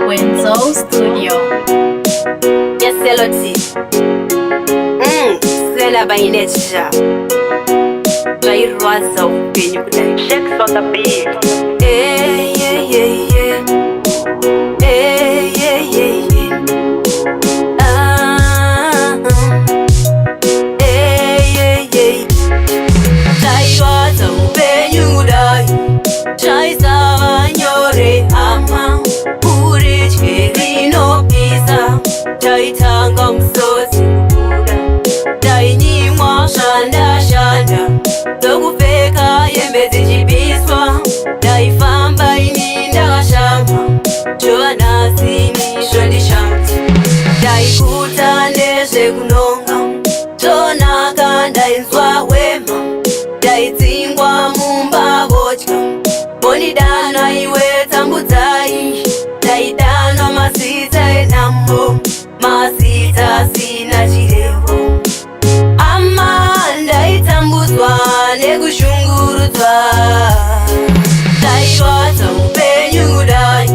Wenzo Studio. Yes, Elodie. Sela Baineja. Jairwaza upenyu kudai. Shakes on the beat. Hey, yeah, yeah, yeah. Hey, yeah, yeah, yeah. Hey, yeah, yeah. Jairwaza upenyu kudai. Jaisa nyore ama. Urich no pizza. Jaitanga msozi mkura. Dainyimwa shanda shanda. Dokupeka yembezi chibiswa. Daifamba ininda gashama. Chova nasini shondi shamti. Daikuta ndeshe kunonga. Chonaka ndainzwa wema. Daitingwa mumba bochka. Bonidana iwe tambutai. Daidana masita enambo. Masita sina chirevo. Amanda itambuzwa nekushunguruzwa. Dairwadza upenyu dai.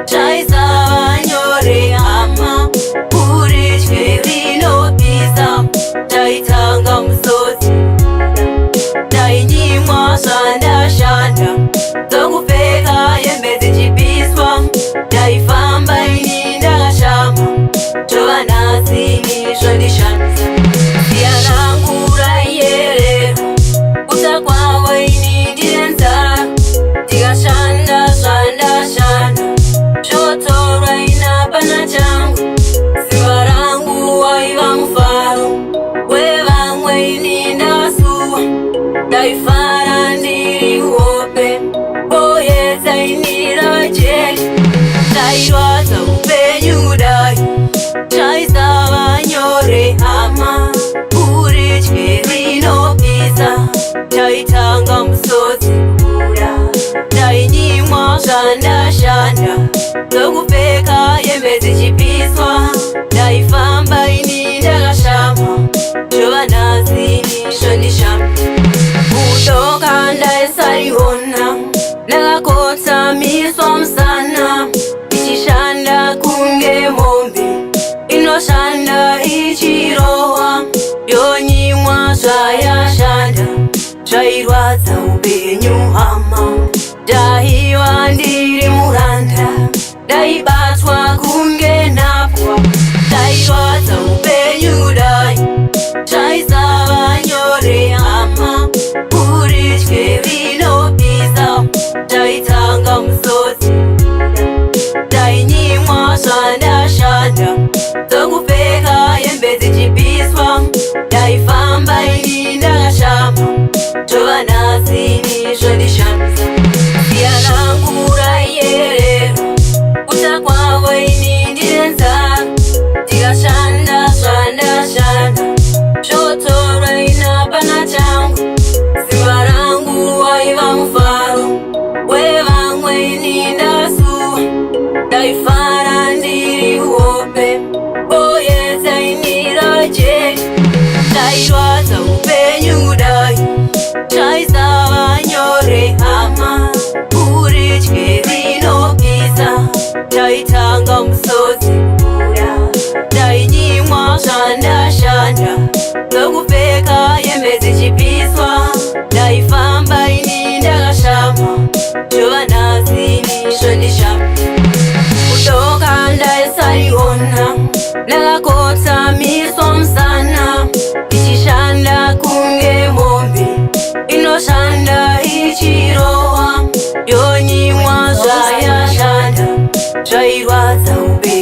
Chaisava nyore hama. Uritye rinopisa. Daitanga musodzi. Dainyimwa shanda shanda. Dokupfeka hembe dzichipiswa. Daifamba ininda gashama. Chova nasini zvondishamisa. Siyanangu raiyerera. Kuta kwavo ini ndine nzara. Tikashanda shanda shanda. Zvotorwa ina pana changu. Simba rangu waiva mufaro. Wevamwe ini ndasuwa. Daifara ndiri hope. Boyedza ini ravajeki. Dairwadza upenyu dai. Chaisava nyore hama. Uritye rinopisa. Chaitanga musodzi mkura. Dainyimwa shanda shanda. Dokupfeka hembe dzichipiswa. Daifamba ininda gashama. Chova nasini shondishamti. Kutoka ndaisariona. Ndakakotsa miswa musana. Ichishanda kunge mombe. Inoshanda ichirohwa. Yonyimwa zvayashanda. Zvairwadza upenyu hama. Ndahiwa ndiri muranda. Ndaibatwa kunge nhapwa. Ndairwadza upenyu dai. Chaisava nyore hama. Uritye rinopisa. Ndaitanga musodzi. Dainyimwa shanda shanda. Dokupfeka hembe dzichipiswa. Daifamba ininda gashama. Chova nasini zvondishamisa. Siyanangu raiyerera. Kuta kwavo ini ndine nzara. Tikashanda shanda shanda. Zvotorwa ina pana changu. Simba rangu waiva mufaro. Wevamwe ini ndasuwa. Daifara ndiri hope. Boyedza ini ravajeki. Dairwadza upenyu dai. Chaisava nyore hama. Uritye rinopisa. Daitanga musodzi mkura. Dainyimwa shanda shanda. Dokupfeka hembe dzichipiswa. Daifamba ininda gashama. Chova nasini shondishamti. Kutoka ndaisariona. Ndakakotsa miswa musana. Ichishanda kunge mombe. Inoshanda ichirohwa. Yonyimwa zvayashanda. Zvairwadza upenyu.